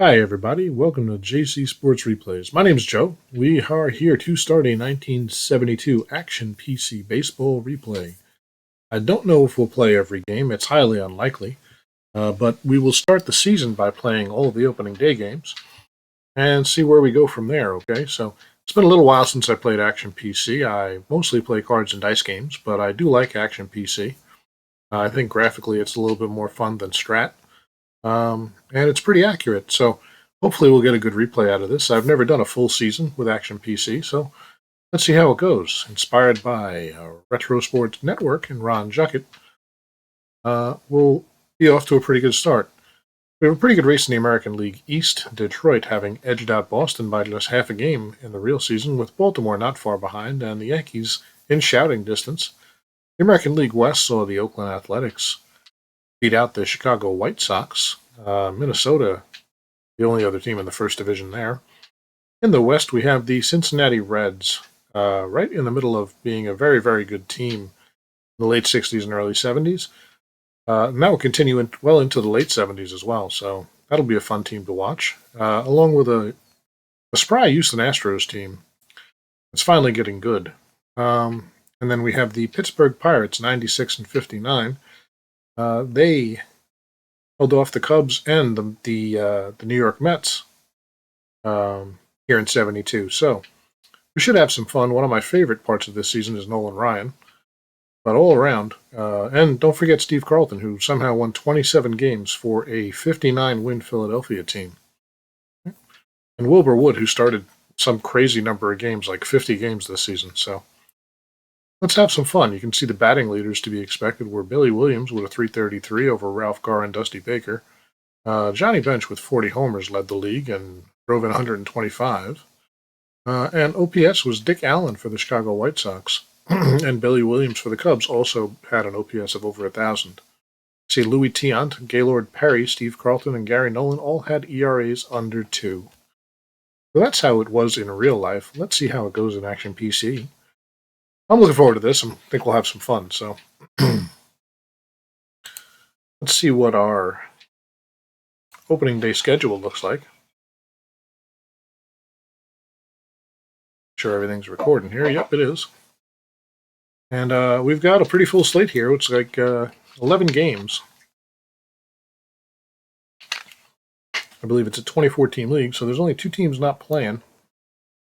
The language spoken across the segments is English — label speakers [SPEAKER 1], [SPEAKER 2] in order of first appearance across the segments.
[SPEAKER 1] Hi, everybody. Welcome to JC Sports Replays. My name is Joe. We are here to start a 1972 Action PC Baseball replay. I don't know if we'll play every game. It's highly unlikely. But we will start the season by playing all of the opening day games and see where we go from there, okay? So it's been a little while since I played Action PC. I mostly play cards and dice games, but I do like Action PC. I think graphically it's a little bit more fun than Strat. And it's pretty accurate, so hopefully we'll get a good replay out of this. I've never done a full season with Action PC, so let's see how it goes. Inspired by Retro Sports Network and Ron Juckett, we'll be off to a pretty good start. We have a pretty good race in the American League East, Detroit having edged out Boston by just half a game in the real season, with Baltimore not far behind and the Yankees in shouting distance. The American League West saw the Oakland Athletics beat out the Chicago White Sox. Minnesota, the only other team in the first division there. In the West, we have the Cincinnati Reds, right in the middle of being a very, very good team in the late 60s and early 70s. And that will continue well into the late 70s as well, so that'll be a fun team to watch, along with a spry Houston Astros team. It's finally getting good. And then we have the Pittsburgh Pirates, 96 and 59. They held off the Cubs and the New York Mets here in 72. So we should have some fun. One of my favorite parts of this season is Nolan Ryan. But all around, and don't forget Steve Carlton, who somehow won 27 games for a 59-win Philadelphia team. And Wilbur Wood, who started some crazy number of games, like 50 games this season. So let's have some fun. You can see the batting leaders to be expected were Billy Williams with a 333 over Ralph Garr and Dusty Baker. Johnny Bench with 40 homers led the league and drove in 125. And OPS was Dick Allen for the Chicago White Sox. And Billy Williams for the Cubs also had an OPS of over 1,000. See, Louis Tiant, Gaylord Perry, Steve Carlton, and Gary Nolan all had ERAs under 2. So that's how it was in real life. Let's see how it goes in Action PC. I'm looking forward to this. I think we'll have some fun. So let's see what our opening day schedule looks like. Sure everything's recording here. Yep, it is. And we've got a pretty full slate here. It's like 11 games. I believe it's a 24-team league, so there's only 2 teams not playing.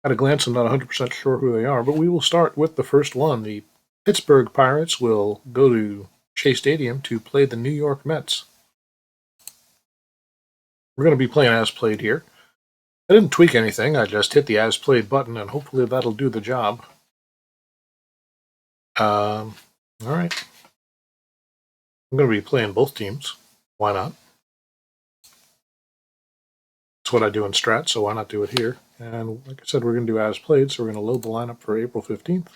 [SPEAKER 1] At a glance, I'm not 100% sure who they are, but we will start with the first one. The Pittsburgh Pirates will go to Shea Stadium to play the New York Mets. We're going to be playing as played here. I didn't tweak anything. I just hit the as played button, and hopefully that'll do the job. All right. I'm going to be playing both teams. Why not? It's what I do in Strat, so why not do it here? And like I said, we're going to do as played, so we're going to load the lineup for April 15th.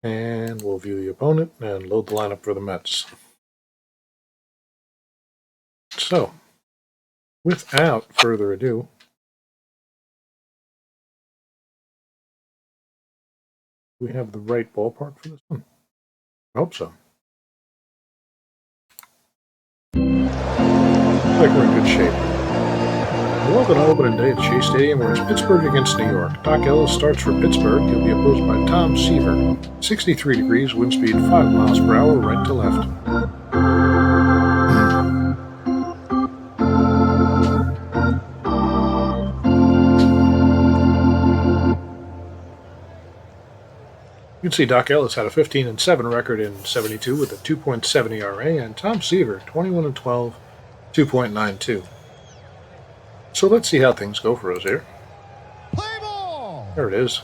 [SPEAKER 1] And we'll view the opponent and load the lineup for the Mets. So, without further ado, we have the right ballpark for this one? I hope so. Looks like we're in good shape. Welcome to opening day at Shea Stadium, where it's Pittsburgh against New York. Doc Ellis starts for Pittsburgh. He'll be opposed by Tom Seaver. 63 degrees, wind speed 5 miles per hour, right to left. You can see Doc Ellis had a 15-7 record in 72 with a 2.7 ERA, and Tom Seaver, 21-12, 2.92. So let's see how things go for us here.
[SPEAKER 2] Play ball!
[SPEAKER 1] There it is.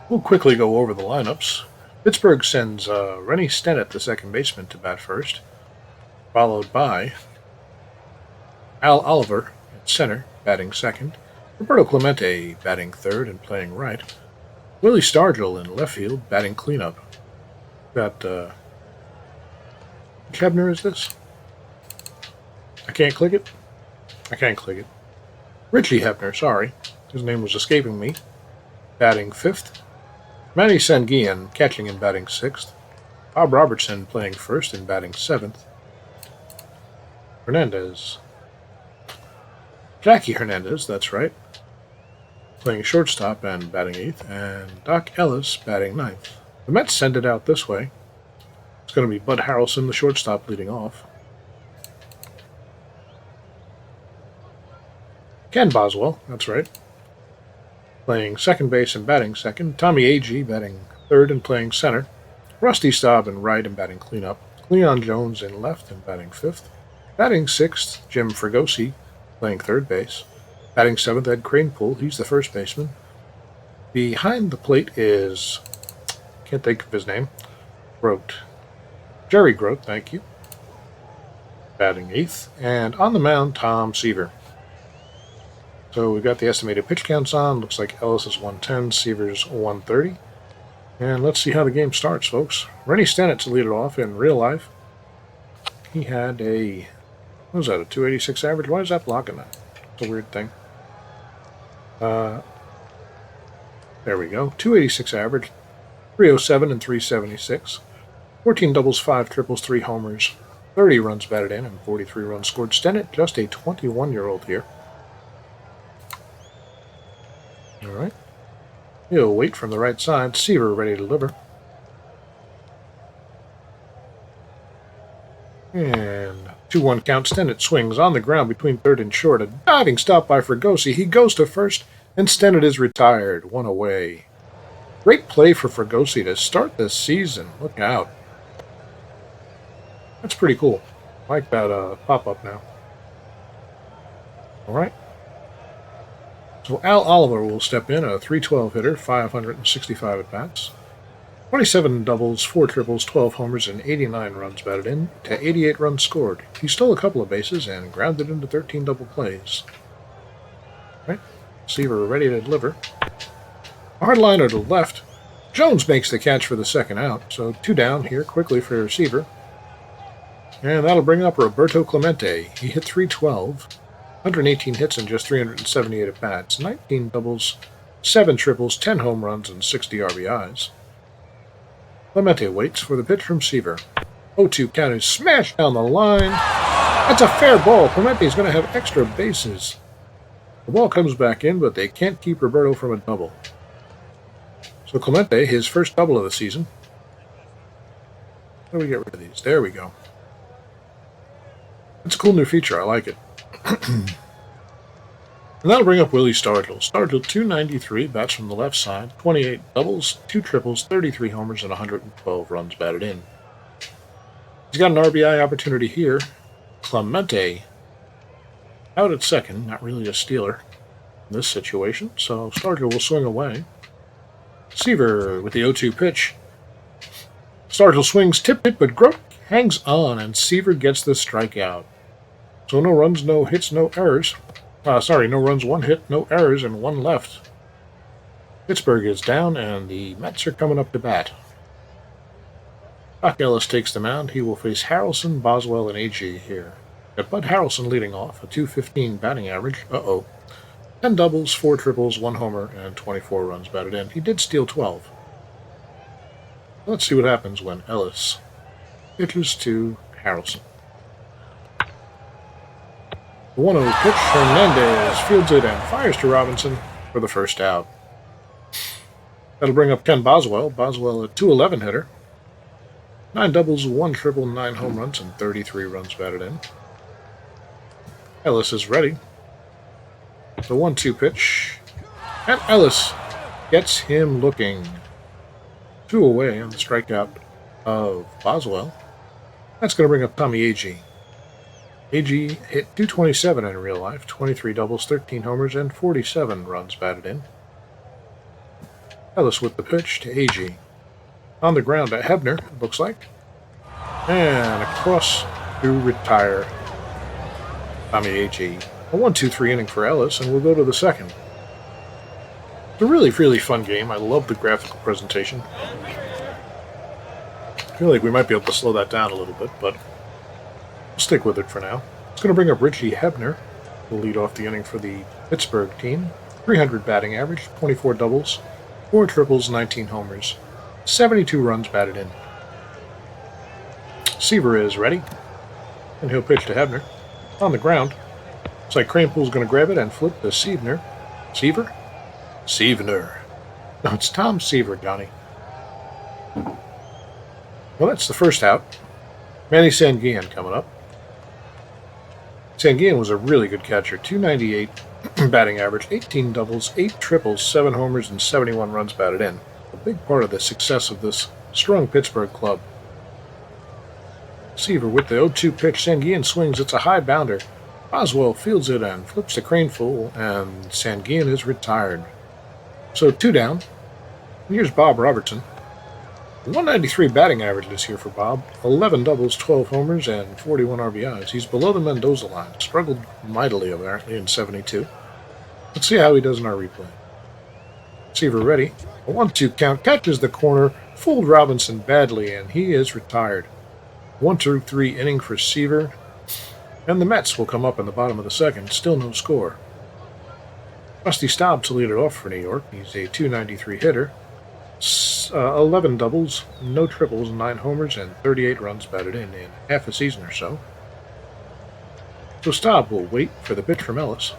[SPEAKER 1] We'll quickly go over the lineups. Pittsburgh sends Rennie Stennett, the second baseman, to bat first, followed by Al Oliver at center, batting second, Roberto Clemente batting third and playing right, Willie Stargell in left field, batting cleanup. Got, which Hebner is this? I can't click it? I can't click it. Richie Hebner, sorry. His name was escaping me. Batting fifth. Manny Sanguillen catching and batting sixth. Bob Robertson playing first and batting seventh. Hernandez. Jackie Hernandez, that's right. Playing shortstop and batting 8th, and Doc Ellis batting 9th. The Mets send it out this way. It's going to be Bud Harrelson, the shortstop, leading off. Ken Boswell, that's right. Playing second base and batting second. Tommy Agee batting third and playing center. Rusty Staub in right and batting cleanup. Leon Jones in left and batting 5th. Batting 6th, Jim Fregosi playing third base. Batting 7th, Ed Cranepool. He's the first baseman. Behind the plate is, can't think of his name, Grote. Jerry Grote, thank you. Batting 8th. And on the mound, Tom Seaver. So we've got the estimated pitch counts on. Looks like Ellis is 110, Seaver's 130. And let's see how the game starts, folks. Rennie Stennett to lead it off in real life. He had a, what was that, a 286 average? Why is that blocking that? It's a weird thing. There we go. 286 average, 307 and 376. 14 doubles, 5 triples, 3 homers, 30 runs batted in, and 43 runs scored. Stennett, just a 21-year-old here. All right. He'll wait from the right side. Seaver ready to deliver. And 2-1 count. Stennett swings on the ground between third and short. A diving stop by Fregosi. He goes to first, and Stennett is retired. 1 away. Great play for Fregosi to start this season. Look out. That's pretty cool. I like that pop-up now. All right. So Al Oliver will step in, a 312 hitter, 565 at-bats. 27 doubles, 4 triples, 12 homers, and 89 runs batted in to 88 runs scored. He stole a couple of bases and grounded into 13 double plays. Right. Seaver ready to deliver. A hard liner to the left. Jones makes the catch for the second out, so 2 down here quickly for Seaver. And that'll bring up Roberto Clemente. He hit 312. 118 hits and just 378 at-bats, 19 doubles, 7 triples, 10 home runs, and 60 RBIs. Clemente waits for the pitch from Seaver. 0-2 count is smashed down the line. That's a fair ball. Clemente's going to have extra bases. The ball comes back in, but they can't keep Roberto from a double. So Clemente, his first double of the season. How do we get rid of these? There we go. It's a cool new feature. I like it. And that'll bring up Willie Stargell. Stargell, 293, bats from the left side, 28 doubles, 2 triples, 33 homers, and 112 runs batted in. He's got an RBI opportunity here. Clemente out at second, not really a stealer in this situation, so Stargell will swing away. Seaver with the 0-2 pitch. Stargell swings, tipped it, but Grote hangs on, and Seaver gets the strikeout. So no runs, no hits, no errors. No runs, 1 hit, no errors, and 1 left. Pittsburgh is down, and the Mets are coming up to bat. Doc Ellis takes the mound. He will face Harrelson, Boswell, and Agee here. Got Bud Harrelson leading off, a 215 batting average. 10 doubles, 4 triples, 1 homer, and 24 runs batted in. He did steal 12. Let's see what happens when Ellis pitches to Harrelson. The 1-0 pitch, Hernandez fields it and fires to Robinson for the first out. That'll bring up Ken Boswell. Boswell, a 211 hitter. 9 doubles, 1 triple, 9 home runs, and 33 runs batted in. Ellis is ready. The 1-2 pitch. And Ellis gets him looking. 2 away on the strikeout of Boswell. That's going to bring up Tommy Agee. Agee hit 227 in real life, 23 doubles, 13 homers, and 47 runs batted in. Ellis with the pitch to Agee. On the ground at Hebner, it looks like. And across to retire Tommy Agee. A 1-2-3 inning for Ellis, and we'll go to the second. It's a really, really fun game. I love the graphical presentation. I feel like we might be able to slow that down a little bit, but we'll stick with it for now. It's going to bring up Richie Hebner, who will lead off the inning for the Pittsburgh team. 300 batting average, 24 doubles, 4 triples, 19 homers, 72 runs batted in. Seaver is ready, and he'll pitch to Hebner. On the ground. Looks like Kranepool's going to grab it and flip to Seaver. Seaver? Seaver. No, it's Tom Seaver, Johnny. Well, that's the first out. Manny Sanguillen coming up. Sanguillen was a really good catcher. 298 batting average, 18 doubles, 8 triples, 7 homers, and 71 runs batted in. A big part of the success of this strong Pittsburgh club. Seaver with the 0-2 pitch. Sanguillen swings. It's a high bounder. Boswell fields it and flips to Kranepool, and Sanguillen is retired. So 2 down. Here's Bob Robertson. 193 batting average this year for Bob. 11 doubles, 12 homers, and 41 RBIs. He's below the Mendoza line. Struggled mightily, apparently, in 72. Let's see how he does in our replay. Seaver ready. A 1-2 count. Catches the corner. Fooled Robinson badly, and he is retired. 1-3 inning for Seaver. And the Mets will come up in the bottom of the second. Still no score. Rusty Staub's will lead it off for New York. He's a 293 hitter. 11 doubles, no triples, 9 homers, and 38 runs batted in half a season or so. So Staub will wait for the pitch from Ellis.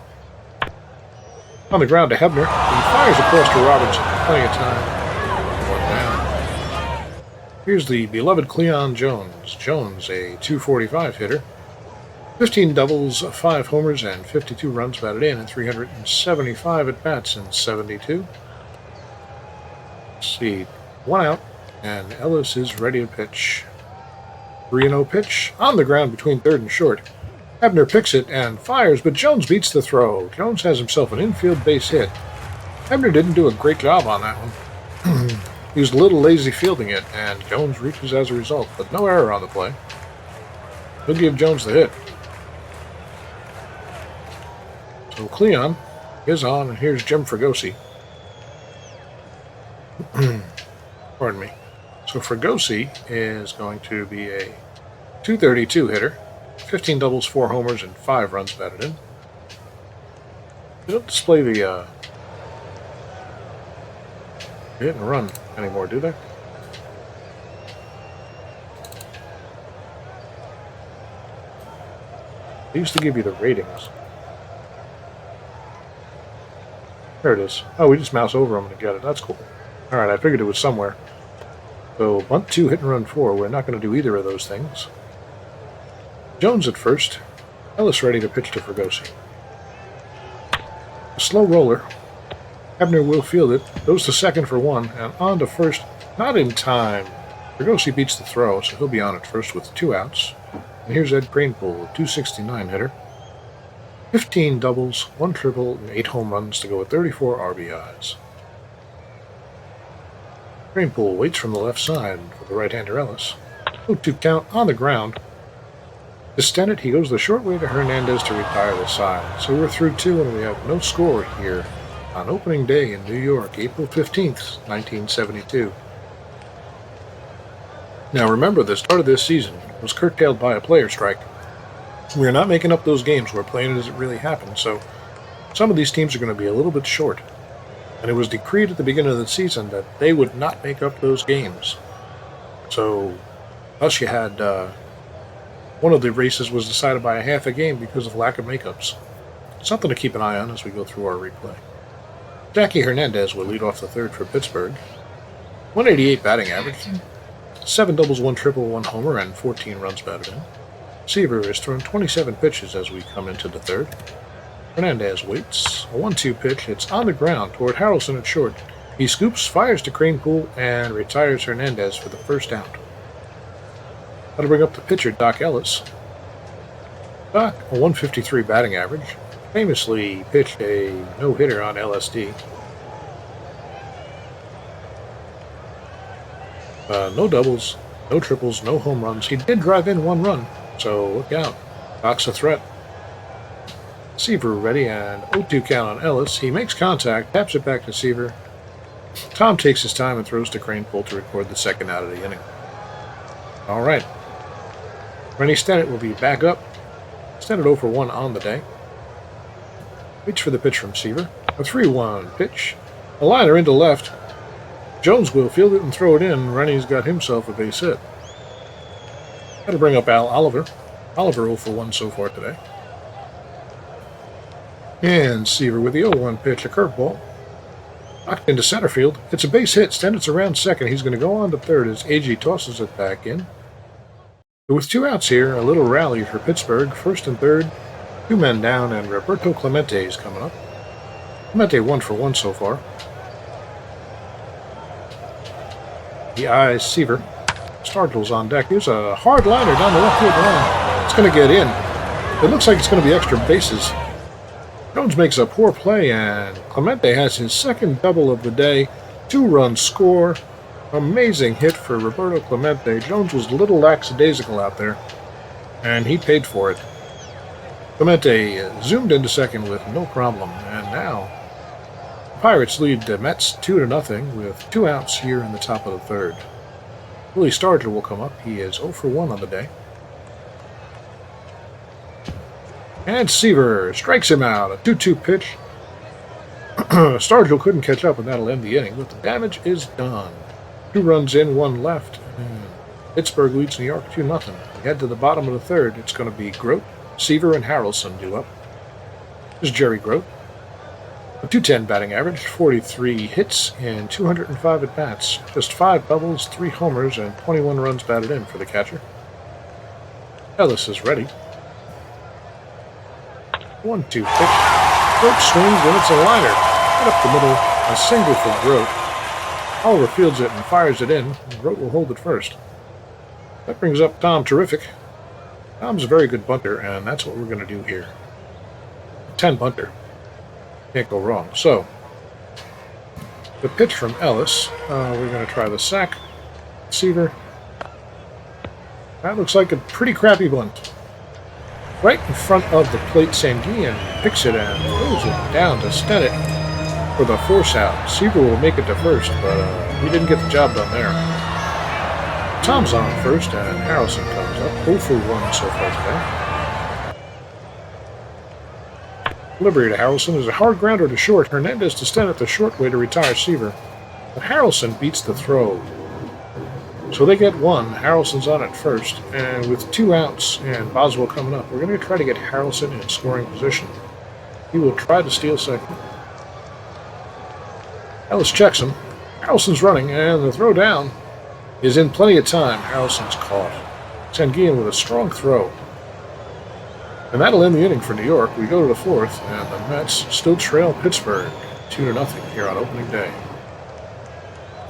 [SPEAKER 1] On the ground to Hebner. He fires across to Robinson. Plenty of time. 1 down. Here's the beloved Cleon Jones. Jones, a 245 hitter. 15 doubles, 5 homers, and 52 runs batted in 375 at-bats in 72. Let's see. 1 out, and Ellis is ready to pitch. 3-0 pitch on the ground between third and short. Hebner picks it and fires, but Jones beats the throw. Jones has himself an infield base hit. Hebner didn't do a great job on that one. He was a little lazy fielding it, and Jones reaches as a result, but no error on the play. He'll give Jones the hit. So Cleon is on, and here's Jim Fregosi. Pardon me. So Fregosi is going to be a 232 hitter, 15 doubles, 4 homers, and 5 runs batted in. They don't display the hit and run anymore, do they? They used to give you the ratings. There it is. Oh, we just mouse over them to get it. That's cool. All right, I figured it was somewhere. So, bunt 2, hit and run 4. We're not going to do either of those things. Jones at first. Ellis ready to pitch to Fregosi. A slow roller. Hebner will field it. Goes to second for 1, and on to first. Not in time. Fregosi beats the throw, so he'll be on at first with 2 outs. And here's Ed Kranepool, a 269 hitter. 15 doubles, 1 triple, and 8 home runs to go with 34 RBIs. Kranepool waits from the left side for the right-hander Ellis. 0-2 count on the ground. To Stennett, he goes the short way to Hernandez to retire the side. So we're through 2, and we have no score here on opening day in New York, April 15th, 1972. Now remember, the start of this season was curtailed by a player strike. We're not making up those games. We're playing it as it really happened. So some of these teams are going to be a little bit short. And it was decreed at the beginning of the season that they would not make up those games. So, thus you had one of the races was decided by a half a game because of lack of makeups. Something to keep an eye on as we go through our replay. Jackie Hernandez will lead off the third for Pittsburgh. 188 batting average. 7 doubles, 1 triple, 1 homer, and 14 runs batted in. Seaver has thrown 27 pitches as we come into the third. Hernandez waits. A 1-2 pitch. It's on the ground toward Harrelson at short. He scoops, fires to Kranepool, and retires Hernandez for the first out. That'll bring up the pitcher, Doc Ellis. Doc, a 153 batting average. Famously pitched a no-hitter on LSD. No doubles, no triples, no home runs. He did drive in 1 run, so look out. Doc's a threat. Seaver ready, and 0-2 count on Ellis. He makes contact, taps it back to Seaver. Tom takes his time and throws to Kranepool to record the second out of the inning. All right. Rennie Stennett will be back up. Stennett 0 for 1 on the day. Waits for the pitch from Seaver. A 3-1 pitch. A liner into left. Jones will field it and throw it in. Rennie's got himself a base hit. Got to bring up Al Oliver. Oliver 0 for 1 so far today. And Seaver with the 0-1 pitch, a curveball. Knocked into center field. It's a base hit. Stennett's around second. He's going to go on to third as AG tosses it back in. But with 2 outs here, a little rally for Pittsburgh. First and third, 2 men down, and Roberto Clemente is coming up. Clemente 1 for 1 so far. He eyes Seaver. Stargell's on deck. Here's a hard liner down the left field line. It's going to get in. It looks like it's going to be extra bases. Jones makes a poor play, and Clemente has his second double of the day. 2-run score. Amazing hit for Roberto Clemente. Jones was a little lackadaisical out there, and he paid for it. Clemente zoomed into second with no problem, and now the Pirates lead the Mets 2-0 with 2 outs here in the top of the third. Willie Stargell will come up. He is 0 for 1 on the day. And Seaver strikes him out. A 2-2 pitch. Stargell couldn't catch up, and that'll end the inning, but the damage is done. 2 runs in, 1 left. And Pittsburgh leads New York 2-0. We head to the bottom of the third. It's going to be Grote, Seaver, and Harrelson due up. This is Jerry Grote. A .210 batting average, 43 hits, and 205 at-bats. Just 5 doubles, 3 homers, and 21 runs batted in for the catcher. Ellis is ready. 1-2 pitch. Grote swings, and it's a liner. Right up the middle, a single for Grote. Oliver fields it and fires it in, and Grote will hold it first. That brings up Tom Terrific. Tom's a very good bunter, and that's what we're going to do here. 10 bunter. Can't go wrong. So, the pitch from Ellis. We're going to try the sack. Seaver. That looks like a pretty crappy bunt. Right in front of the plate, Sanguian picks it and throws it down to Stennett for the force out. Seaver will make it to first, but he didn't get the job done there. Tom's on first, and Harrelson comes up. 0 for 1 so far today. Delivery to Harrelson is a hard grounder to short. Hernandez to Stennett the short way to retire Seaver. But Harrelson beats the throw. So they get 1. Harrelson's on at first. And with 2 outs and Boswell coming up, we're going to try to get Harrelson in scoring position. He will try to steal second. Ellis checks him. Harrelson's running, and the throw down is in plenty of time. Harrelson's caught. Sanguian with a strong throw. And that'll end the inning for New York. We go to the 4th, and the Mets still trail Pittsburgh 2-0 here on opening day.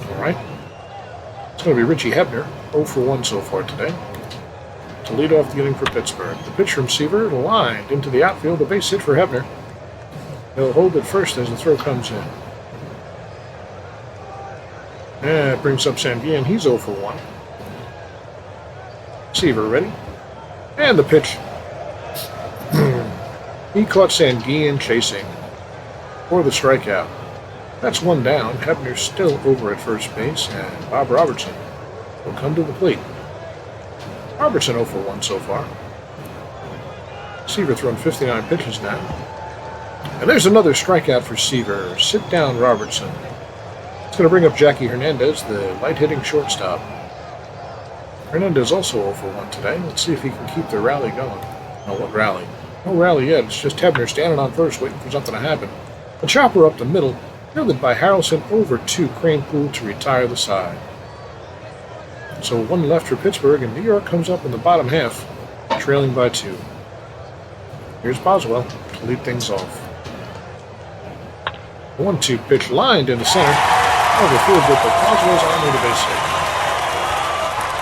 [SPEAKER 1] All right. It's going to be Richie Hebner, 0 for 1 so far today, to lead off the inning for Pittsburgh. The pitch from Seaver lined into the outfield, a base hit for Hebner. He'll hold it first as the throw comes in. And it brings up Sanguian. He's 0 for 1. Seaver ready. And the pitch. He caught Sanguian chasing for the strikeout. That's 1 down. Hebner's still over at first base, and Bob Robertson will come to the plate. Robertson 0 for 1 so far. Seaver thrown 59 pitches now. And there's another strikeout for Seaver. Sit down, Robertson. It's going to bring up Jackie Hernandez, the light-hitting shortstop. Hernandez also 0 for 1 today. Let's see if he can keep the rally going. Oh, what rally? No rally yet. It's just Hebner standing on first waiting for something to happen. A chopper up the middle, fielded by Harrelson over to Cranepool to retire the side. So 1 left for Pittsburgh, and New York comes up in the bottom half, trailing by 2. Here's Boswell to lead things off. 1-2 pitch lined into center. Overfield with the Boswell's on with a base hit.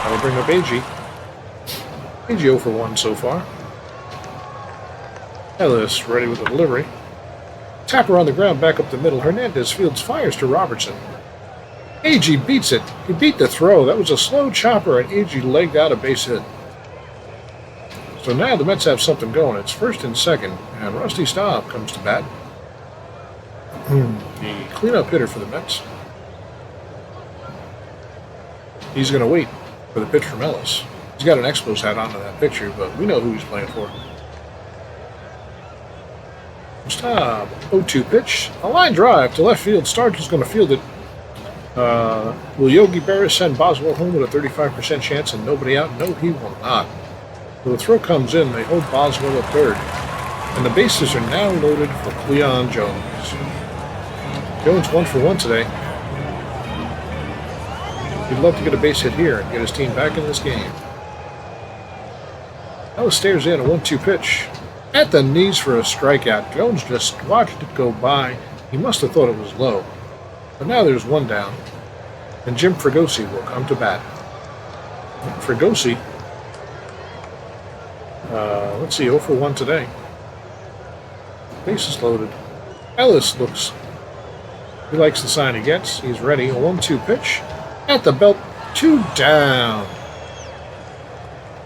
[SPEAKER 1] That'll bring up AG. AG 0 for 1 so far. Ellis ready with the delivery. Tapper on the ground back up the middle. Hernandez fields fires to Robertson. AG beats it. He beat the throw. That was a slow chopper, and AG legged out a base hit. So now the Mets have something going. It's first and second, and Rusty Staub comes to bat. The cleanup hitter for the Mets. He's going to wait for the pitch from Ellis. He's got an Expos hat on in that picture, but we know who he's playing for. Staub, 0-2 pitch. A line drive to left field. Stargell's going to field it. Will Yogi Berra send Boswell home with a 35% chance and nobody out? No, he will not. So the throw comes in. They hold Boswell at third. And the bases are now loaded for Cleon Jones. Jones 1 for 1 today. He'd love to get a base hit here and get his team back in this game. Ellis stares in a 1-2 pitch. At the knees for a strikeout. Jones just watched it go by. He must have thought it was low. But now there's one down. And Jim Fregosi will come to bat. Fregosi, let's see, 0 for 1 today. Bases loaded. Ellis looks, he likes the sign he gets. He's ready. A 1-2 pitch. At the belt. 2 down.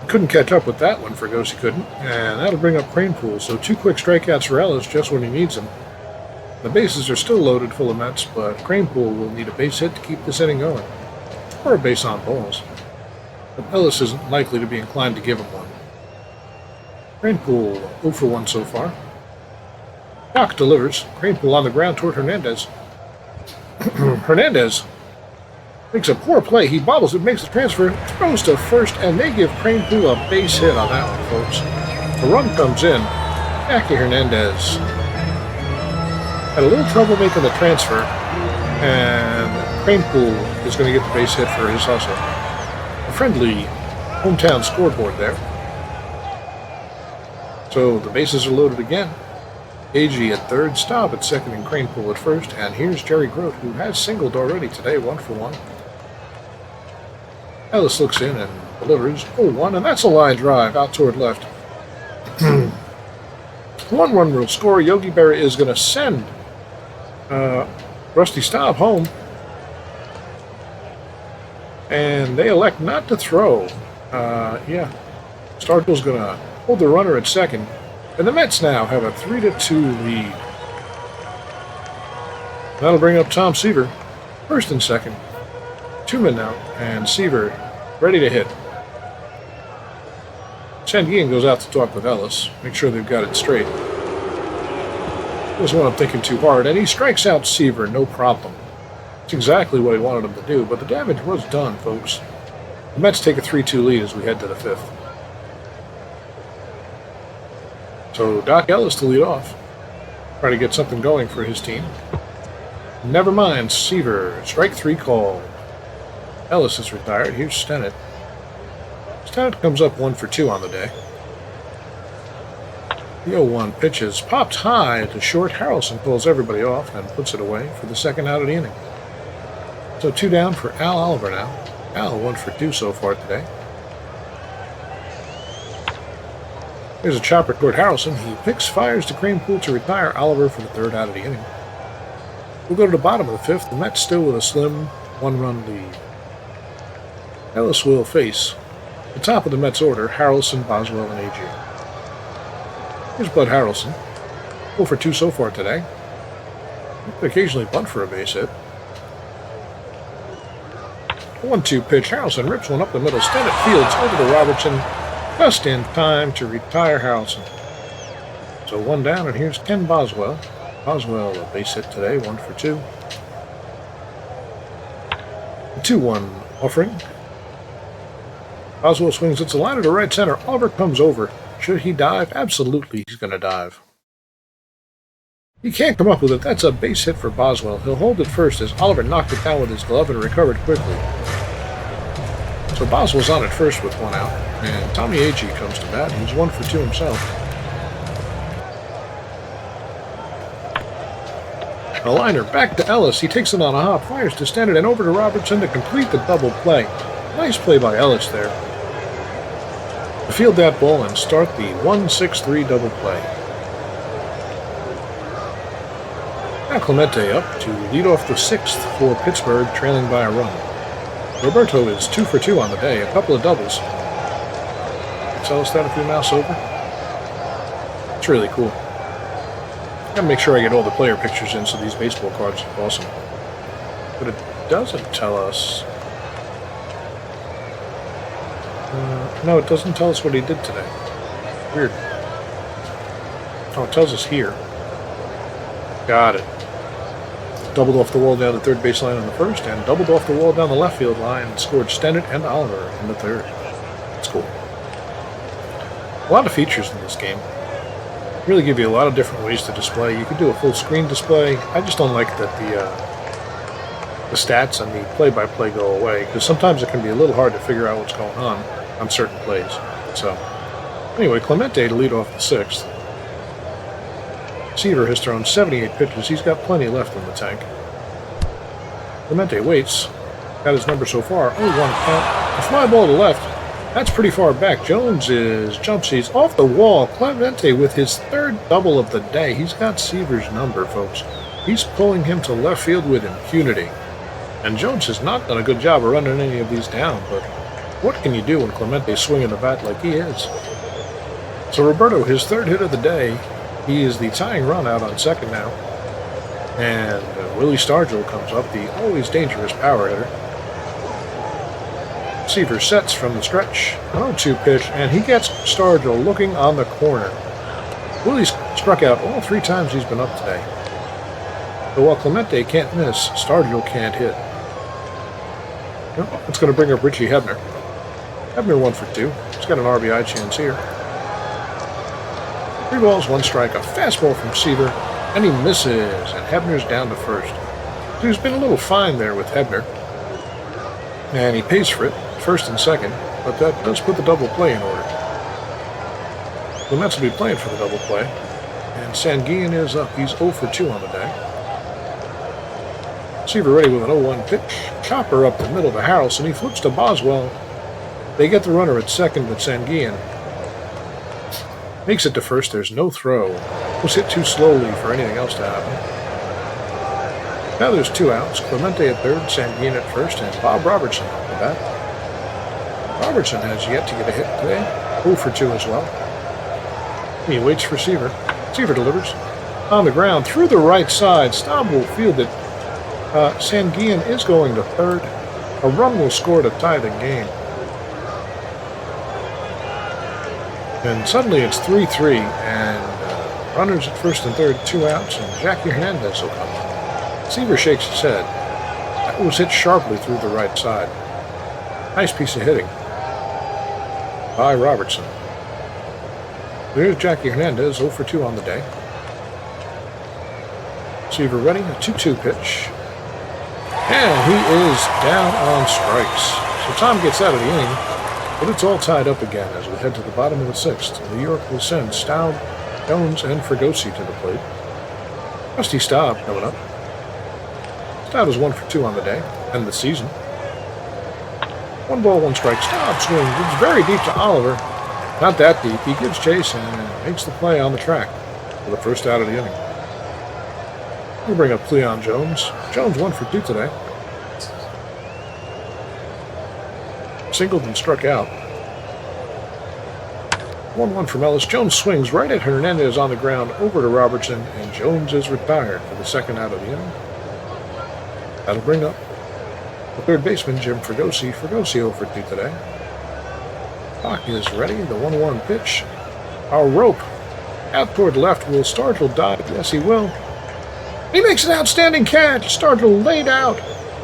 [SPEAKER 1] Couldn't catch up with that one. Fregosi couldn't. And that'll bring up Cranepool. So 2 quick strikeouts for Ellis just when he needs them. The bases are still loaded full of Mets, but Cranepool will need a base hit to keep this inning going. Or a base on balls. But Ellis isn't likely to be inclined to give him one. Cranepool 0 for 1 so far. Doc delivers. Cranepool on the ground toward Hernandez. Hernandez makes a poor play. He bobbles it, makes the transfer, throws to first, and they give Cranepool a base hit on that one, folks. The run comes in. Jackie Hernandez had a little trouble making the transfer, and Cranepool is going to get the base hit for his hustle. A friendly hometown scoreboard there. So the bases are loaded again. Agee at third, Staub at second, and Cranepool at first. And here's Jerry Grote, who has singled already today, 1 for 1. Ellis looks in and delivers 0-1, and that's a line drive out toward left. 1-run will score. Yogi Berra is going to send Rusty Staub home. And they elect not to throw. Starkville's going to hold the runner at second. And the Mets now have a 3-2 lead. That'll bring up Tom Seaver, first and second. 2 men now, and Seaver ready to hit. Sanguine goes out to talk with Ellis, make sure they've got it straight. Doesn't want him thinking too hard, and he strikes out Seaver, no problem. It's exactly what he wanted him to do, but the damage was done, folks. The Mets take a 3-2 lead as we head to the 5th. So Doc Ellis to lead off. Try to get something going for his team. Never mind, Seaver. Strike 3 called. Ellis is retired. Here's Stennett. Stennett comes up 1 for 2 on the day. The 0-1 pitch is popped high to short. Harrelson pulls everybody off and puts it away for the second out of the inning. So 2 down for Al Oliver now. Al 1 for 2 so far today. There's a chopper toward Harrelson. He picks, fires to Cranepool to retire Oliver for the 3rd out of the inning. We'll go to the bottom of the 5th. The Mets still with a slim 1-run lead. Ellis will face the top of the Mets order, Harrelson, Boswell, and Agee. Here's Bud Harrelson. 0 for 2 so far today. He could occasionally bunt for a base hit. 1-2 pitch. Harrelson rips one up the middle. Stennett fields over to Robertson. Just in time to retire Harrelson. So 1 down, and here's Ken Boswell. Boswell a base hit today, 1 for 2. 2-1 offering. Boswell swings. It's a liner to right center. Oliver comes over. Should he dive? Absolutely, he's going to dive. He can't come up with it. That's a base hit for Boswell. He'll hold it first as Oliver knocked it down with his glove and recovered quickly. So Boswell's on at first with 1 out, and Tommy Agee comes to bat. He's 1 for 2 himself. A liner back to Ellis. He takes it on a hop, fires to Stennett, and over to Robertson to complete the double play. Nice play by Ellis there. To field that ball and start the 1-6-3 double play. Now Clemente up to lead off the 6th for Pittsburgh, trailing by a run. Roberto is 2 for 2 on the day, a couple of doubles. Tell us that if you mouse over. It's really cool. Gotta make sure I get all the player pictures in so these baseball cards look awesome. But it doesn't tell us. No, it doesn't tell us what he did today. Weird. Oh, it tells us here. Got it. Doubled off the wall down the 3rd baseline on the 1st, and doubled off the wall down the left field line and scored Stennett and Oliver in the 3rd. That's cool. A lot of features in this game. Really give you a lot of different ways to display. You could do a full screen display. I just don't like that the stats and the play-by-play go away, because sometimes it can be a little hard to figure out what's going on certain plays. So, anyway, Clemente to lead off the 6th. Seaver has thrown 78 pitches. He's got plenty left in the tank. Clemente waits. Got his number so far. 0-1 count. A fly ball to left. That's pretty far back. Jones jumps. He's off the wall. Clemente with his 3rd double of the day. He's got Seaver's number, folks. He's pulling him to left field with impunity. And Jones has not done a good job of running any of these down, but what can you do when Clemente's swinging the bat like he is? So Roberto, his 3rd hit of the day. He is the tying run out on second now. And Willie Stargell comes up, the always dangerous power hitter. Seaver sets from the stretch. 0-2 pitch, and he gets Stargell looking on the corner. Willie's struck out all 3 times he's been up today. But while Clemente can't miss, Stargell can't hit. Well, it's going to bring up Richie Hebner. Hebner 1 for 2. He's got an RBI chance here. 3 balls, 1 strike. A fastball from Seaver, and he misses, and Hebner's down to first. So he's been a little fine there with Hebner, and he pays for it. First and second, but that does put the double play in order. The Mets will be playing for the double play, and Sanguillen is up. He's 0 for 2 on the day. Seaver ready with an 0-1 pitch. Chopper up the middle to Harrelson. He flips to Boswell. They get the runner at second, but Sanguillen makes it to first. There's no throw. Was hit too slowly for anything else to happen. Now there's 2 outs. Clemente at third, Sanguillen at first, and Bob Robertson at the bat. Robertson has yet to get a hit today. 0 for 2 as well. He waits for Seaver. Seaver delivers. On the ground, through the right side. Staub will field it. Sanguillen is going to third. A run will score to tie the game. And suddenly it's 3-3, and runners at first and third, 2 outs, and Jackie Hernandez will come up. Seaver shakes his head. That was hit sharply through the right side. Nice piece of hitting by Robertson. There's Jackie Hernandez, 0 for 2 on the day. Seaver ready, a 2-2 pitch. And he is down on strikes. So Tom gets out of the inning, but it's all tied up again as we head to the bottom of the 6th. New York will send Staub, Jones, and Fregosi to the plate. Rusty Staub coming up. Staub is 1 for 2 on the day and the season. 1 ball, 1 strike. Staub swings. It's very deep to Oliver. Not that deep. He gives chase and makes the play on the track for the first out of the inning. We'll bring up Cleon Jones. Jones 1 for 2 today. Singled and struck out. 1-1 from Ellis. Jones swings right at Hernandez on the ground over to Robertson, and Jones is retired for the 2nd out of the inning. That'll bring up the 3rd baseman, Jim Fregosi. Fregosi 0 for 2 today. Clock is ready. The 1-1 pitch. Our rope out toward left. Will Stargell dive? Yes, he will. He makes an outstanding catch. Stargell laid out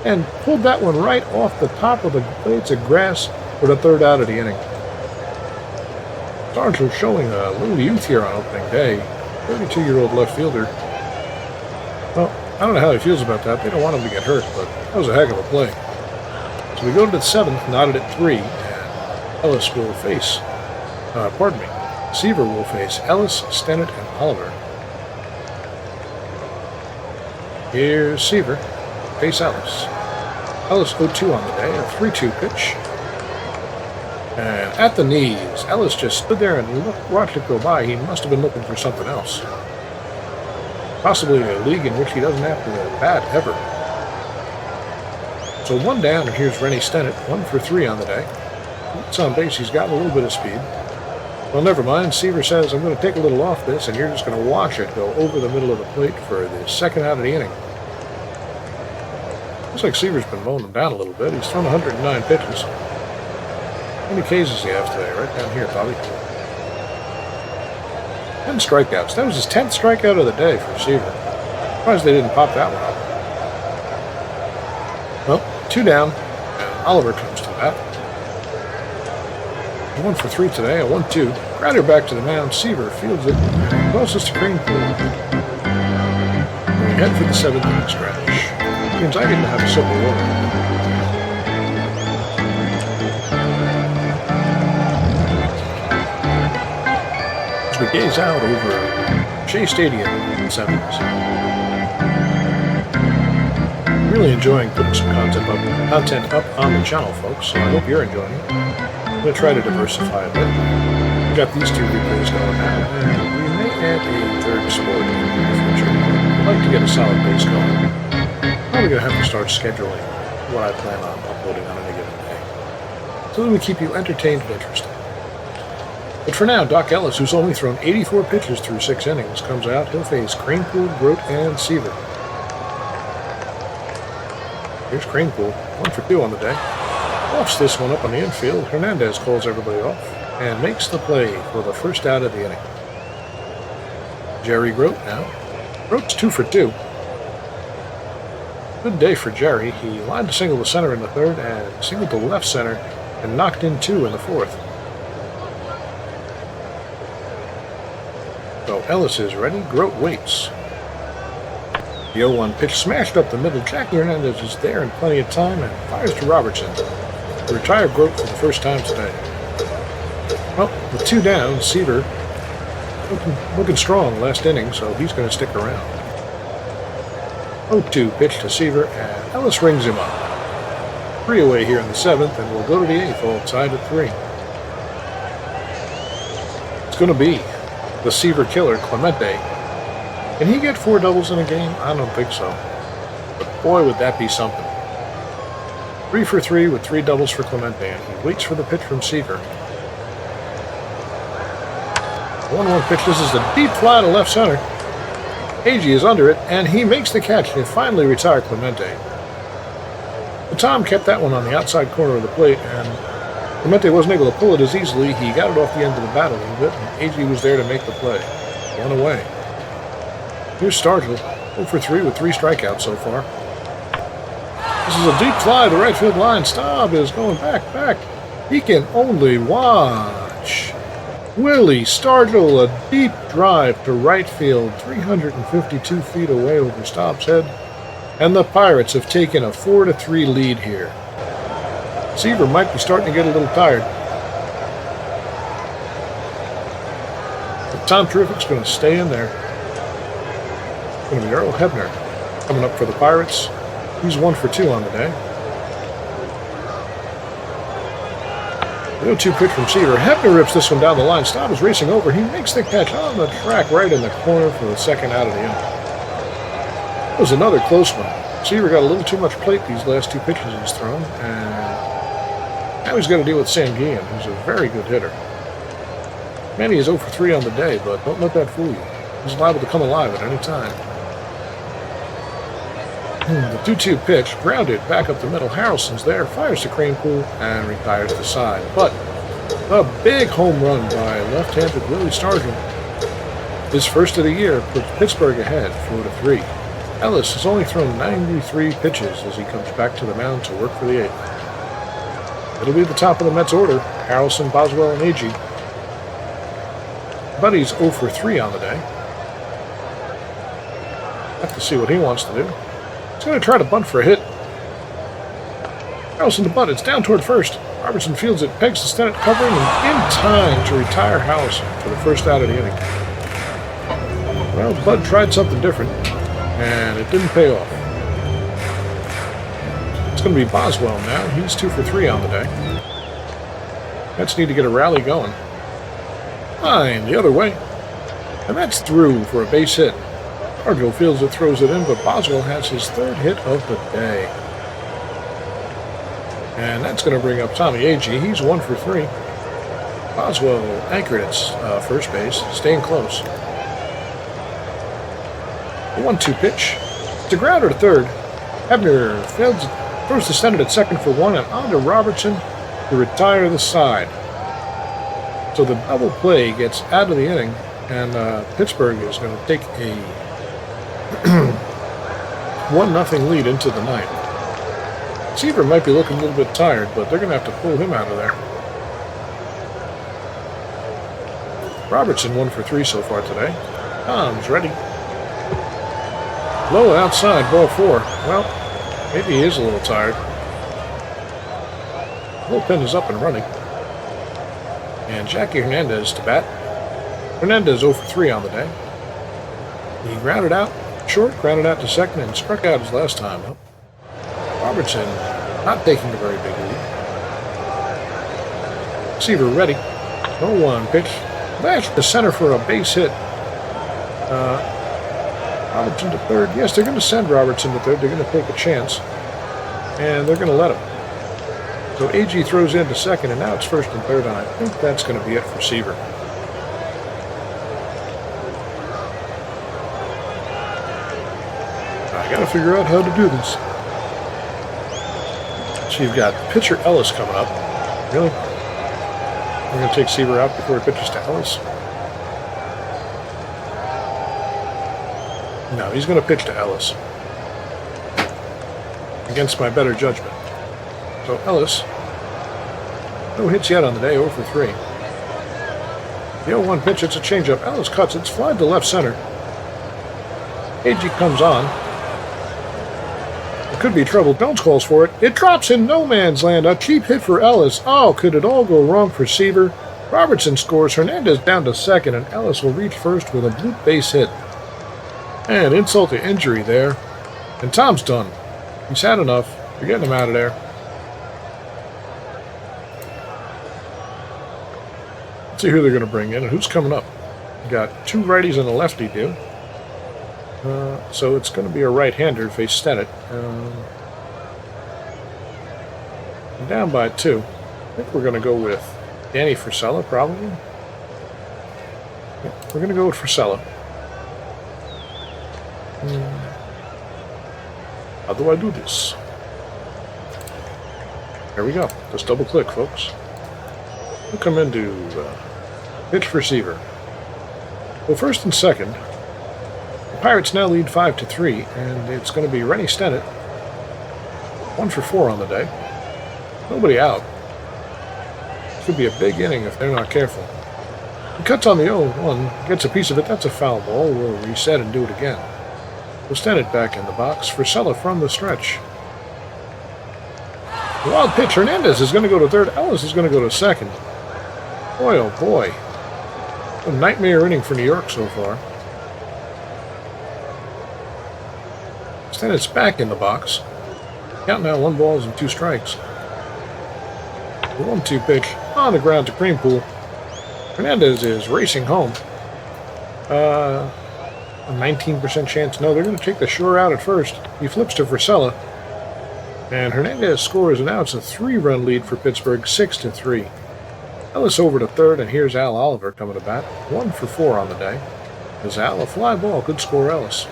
[SPEAKER 1] and pulled that one right off the top of the blades of grass for the 3rd out of the inning. Stargell showing a little youth here on opening day. 32-year-old left fielder. Well, I don't know how he feels about that. They don't want him to get hurt, but that was a heck of a play. So we go to the 7th, knotted at 3, and Ellis will face, Seaver will face Ellis, Stennett, and Oliver. Here's Seaver, face Ellis. Ellis 0-2 on the day, a 3-2 pitch. And at the knees, Ellis just stood there and watched it go by. He must have been looking for something else. Possibly a league in which he doesn't have to bat ever. So 1 down, and here's Rennie Stennett, 1 for 3 on the day. It's on base, he's got a little bit of speed. Well, never mind. Seaver says, I'm going to take a little off this, and you're just going to watch it go over the middle of the plate for the 2nd out of the inning. Looks like Seaver's been mowing him down a little bit. He's thrown 109 pitches. How many Ks does he have today? Right down here, Bobby. 10 strikeouts. That was his 10th strikeout of the day for Seaver. Surprised they didn't pop that one up. Well, 2 down, and Oliver comes to the bat. 1 for 3 today, a 1-2. Grounder back to the mound. Seaver fields it and tosses to Greenpool. We head for the 7th inning stretch. Means I get to have a sip of water. As we gaze out over Shea Stadium in the 70s. Really enjoying putting some content up on the channel, folks, so I hope you're enjoying it. I'm going to try to diversify a bit. We've got these 2 replays going now, and we may add a 3rd sport in the future. I'd like to get a solid base going. Probably going to have to start scheduling what I plan on uploading on any given day, so that we keep you entertained and interested. But for now, Doc Ellis, who's only thrown 84 pitches through 6 innings, comes out. He'll face Cranepool, Grote, and Seaver. Here's Cranepool, 1 for 2 on the day. Offs this one up on the infield. Hernandez calls everybody off and makes the play for the first out of the inning. Jerry Grote now. Grote's 2 for 2. Good day for Jerry. He lined a single to center in the 3rd and singled to left center and knocked in 2 in the 4th. So Ellis is ready. Grote waits. The 0-1 pitch smashed up the middle. Jackie Hernandez is there in plenty of time and fires to Robertson to retire Grote for the first time today. Well, with 2 down, Seaver looking strong last inning, so he's going to stick around. 0-2 pitch to Seaver, and Ellis rings him up. 3 away here in the 7th, and we'll go to the 8th, all tied at 3. It's going to be the Seaver killer, Clemente. Can he get 4 doubles in a game? I don't think so. But boy, would that be something. 3 for 3 with 3 doubles for Clemente, and he waits for the pitch from Seaver. 1-1 pitch. This is a deep fly to left center. Agee is under it, and he makes the catch to finally retire Clemente. But Tom kept that one on the outside corner of the plate, and Clemente wasn't able to pull it as easily. He got it off the end of the bat a little bit, and Agee was there to make the play. 1 away. Here's Stargell, 0 for 3 with 3 strikeouts so far. This is a deep fly to right field line. Staub is going back. He can only watch. Willie Stargell, a deep drive to right field, 352 feet away over Staub's head. And the Pirates have taken a 4-3 lead here. Seaver might be starting to get a little tired. But Tom Terrific's going to stay in there. It's going to be Earl Hebner coming up for the Pirates. He's 1 for 2 on the day. The 0-2 pitch from Seaver. Hebner rips this one down the line. Staub is racing over. He makes the catch on the track right in the corner for the 2nd out of the inning. That was another close one. Seaver got a little too much plate these last 2 pitches he's thrown, and now he's got to deal with Sam Guillen, who's a very good hitter. Manny is 0 for 3 on the day, but don't let that fool you. He's liable to come alive at any time. The 2-2 pitch, grounded back up the middle. Harrelson's there, fires to Cranepool, and retires the side. But a big home run by left-handed Willie Stargell. His first of the year puts Pittsburgh ahead 4-3. Ellis has only thrown 93 pitches as he comes back to the mound to work for the 8th. It'll be the top of the Mets order. Harrelson, Boswell, and Agee. Buddy's 0 for 3 on the day. Have to see what he wants to do. He's going to try to bunt for a hit. Harrelson to bunt. It's down toward first. Robertson fields it, pegs the Stennett covering, and in time to retire Harrelson for the first out of the inning. Well, Bud tried something different, and it didn't pay off. It's going to be Boswell now. He's 2 for 3 on the day. Mets need to get a rally going. Line the other way. And that's through for a base hit. Stargell fields it, throws it in, but Boswell has his 3rd hit of the day. And that's going to bring up Tommy Agee. He's 1 for 3. Boswell anchored at first base, staying close. The 1-2 pitch. It's a grounder to 3rd. Hebner throws the Stennett at 2nd for 1, and on to Robertson to retire the side. So the double play gets out of the inning, and Pittsburgh is going to take a 1-0 lead into the 9th. Seaver might be looking a little bit tired, but they're going to have to pull him out of there. Robertson 1 for 3 so far today. Tom's ready. Low outside, ball 4. Well, maybe he is a little tired. Bullpen is up and running. And Jackie Hernandez to bat. Hernandez 0 for 3 on the day. He grounded out short, grounded out to second, and struck out his last time up. Robertson not taking a very big lead. Seaver ready. 0-1 pitch. Dash to center for a base hit. Robertson to third. Yes, they're going to send Robertson to third. They're going to take a chance. And they're going to let him. So AG throws in to second, and now it's first and third, and I think that's going to be it for Seaver. I got to figure out how to do this. So you've got pitcher Ellis coming up. Really? We're going to take Seaver out before he pitches to Ellis? No, he's going to pitch to Ellis. Against my better judgment. So Ellis, no hits yet on the day, 0 for 3. The 0-1 pitch, it's a changeup. Ellis cuts, it's fly to left center. AG comes on. It could be trouble. Jones calls for it. It drops in no man's land. A cheap hit for Ellis. Oh, could it all go wrong for Seaver? Robertson scores. Hernandez down to second, and Ellis will reach first with a bloop base hit. And insult to injury there. And Tom's done. He's had enough. You're getting him out of there. Let's see who they're going to bring in and who's coming up. We got 2 righties and a lefty, dude. So it's going to be a right-hander, face Stennett. Down by 2. I think we're going to go with Danny Frisella, probably. Yeah, we're going to go with Frisella. How do I do this? There we go. Just double-click, folks. We'll come into pitch for Seaver. Well, first and second. The Pirates now lead 5 to 3, and it's going to be Rennie Stennett. 1 for 4 on the day. Nobody out. Could be a big inning if they're not careful. He cuts on the 0-1, gets a piece of it. That's a foul ball. We'll reset and do it again. So Stennett back in the box. Frisella from the stretch. The wild pitch. Hernandez is going to go to third. Ellis is going to go to second. Boy, oh boy. A nightmare inning for New York so far. Stennett's back in the box. Count now 1 balls and 2 strikes. The 1-2 pitch on the ground to Creampool. Hernandez is racing home. A 19% chance. No, they're going to take the shore out at first. He flips to Frisella. And Hernandez scores, and now it's a 3-run lead for Pittsburgh, 6 to 3. Ellis over to third, and here's Al Oliver coming to bat. 1 for 4 on the day. As Al, a fly ball could score Ellis.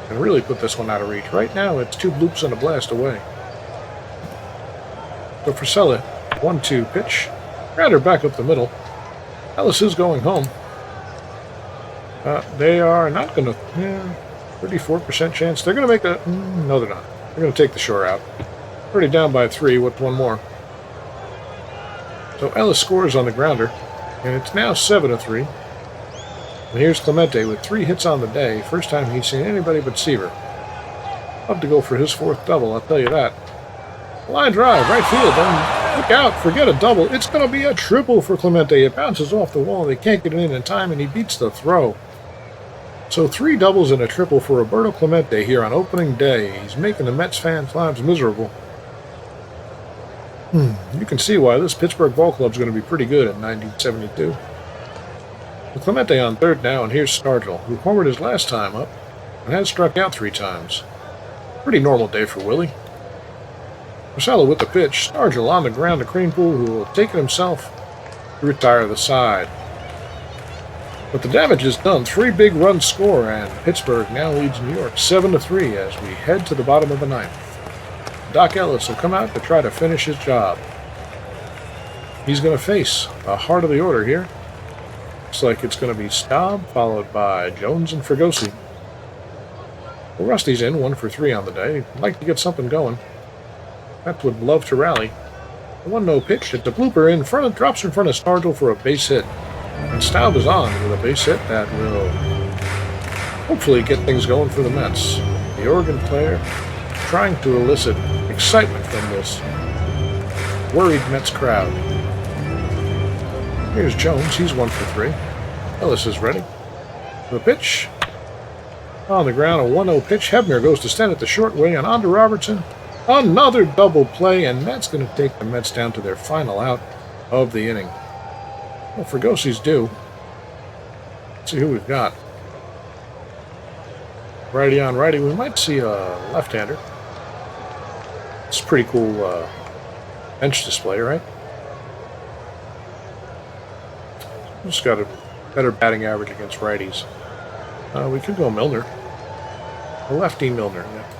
[SPEAKER 1] And really put this one out of reach. Right now, it's 2 bloops and a blast away. So Frisella, 1-2 pitch. Grounder back up the middle. Ellis is going home. They are not going to... 34% chance. They're going to make a... no, they're not. They're going to take the shore out. Already down by 3 with 1 more. So Ellis scores on the grounder. And it's now 7 to 3. And here's Clemente with 3 hits on the day. First time he's seen anybody but Seaver. Love to go for his 4th double, I'll tell you that. Line drive, right field. Then look out, forget a double. It's going to be a triple for Clemente. It bounces off the wall. They can't get it in time, and he beats the throw. So 3 doubles and a triple for Roberto Clemente here on opening day. He's making the Mets fans' lives miserable. You can see why this Pittsburgh ball club is going to be pretty good in 1972. With Clemente on third now, and here's Stargell, who homered his last time up and has struck out 3 times. Pretty normal day for Willie. Frisella with the pitch. Stargell on the ground to Creampool, who will take it himself to retire the side. But the damage is done. 3 big runs score, and Pittsburgh now leads New York 7 to 3 as we head to the bottom of the 9th. Doc Ellis will come out to try to finish his job. He's going to face a heart of the order here. Looks like it's going to be Staub, followed by Jones and Fregosi. Well, Rusty's in, 1 for 3 on the day. I'd like to get something going. That would love to rally. 1-0 pitch at the blooper in front of, drops in front of Stargell for a base hit. And Staub is on with a base hit that will hopefully get things going for the Mets. The Oregon player trying to elicit excitement from this worried Mets crowd. Here's Jones. He's 1 for 3. Ellis is ready. The pitch. On the ground, a 1-0 pitch. Hebner goes to stand at the short way, and on to Robertson. Another double play, and that's going to take the Mets down to their final out of the inning. Well, Fragosi's due. Let's see who we've got. Righty on righty. We might see a left-hander. It's a pretty cool bench display, right? Just got a better batting average against righties. We could go Milner. A lefty Milner, yeah.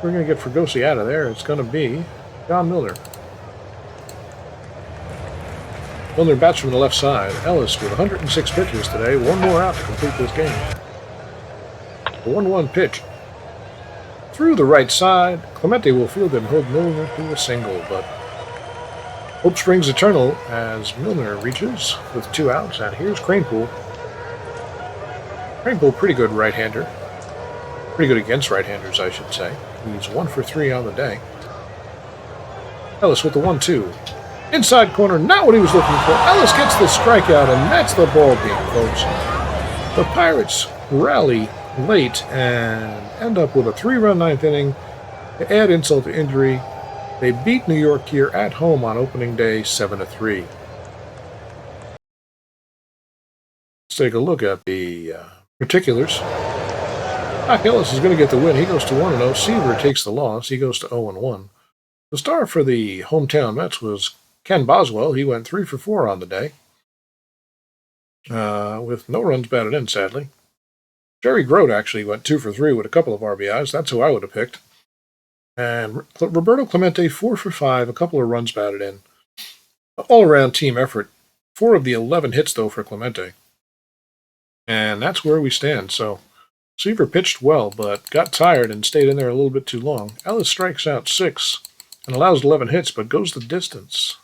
[SPEAKER 1] We're going to get Fregosi out of there. It's going to be John Milner. Milner bats from the left side. Ellis with 106 pitches today. One more out to complete this game. The 1-1 pitch. Through the right side. Clemente will field and hold Milner to a single, but hope springs eternal as Milner reaches with 2 outs. And here's Cranepool. Cranepool, pretty good right-hander. Pretty good against right-handers, I should say. He's 1 for 3 on the day. Ellis with the 1-2. Inside corner, not what he was looking for. Ellis gets the strikeout, and that's the ball game, folks. The Pirates rally late and end up with a 3-run 9th inning. To add insult to injury, they beat New York here at home on opening day 7-3. Let's take a look at the particulars. Doc Ellis is going to get the win. He goes to 1-0. Seaver takes the loss. He goes to 0-1. The star for the hometown Mets was Ken Boswell. He went 3 for 4 on the day, with no runs batted in, sadly. Jerry Grote actually went 2 for 3 with a couple of RBIs. That's who I would have picked. And Roberto Clemente, 4 for 5, a couple of runs batted in. All-around team effort. 4 of the 11 hits, though, for Clemente. And that's where we stand. So Seaver pitched well, but got tired and stayed in there a little bit too long. Ellis strikes out 6 and allows 11 hits, but goes the distance.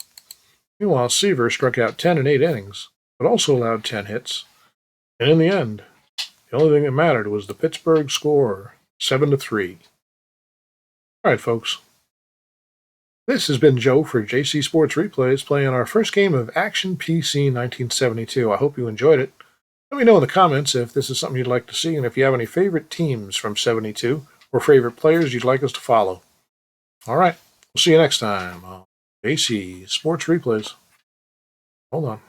[SPEAKER 1] Meanwhile, Seaver struck out 10 in 8 innings, but also allowed 10 hits. And in the end, the only thing that mattered was the Pittsburgh score, 7-3. All right, folks. This has been Joe for JC Sports Replays, playing our first game of Action PC 1972. I hope you enjoyed it. Let me know in the comments if this is something you'd like to see, and if you have any favorite teams from 72 or favorite players you'd like us to follow. All right. We'll see you next time on JC Sports Replays. Hold on.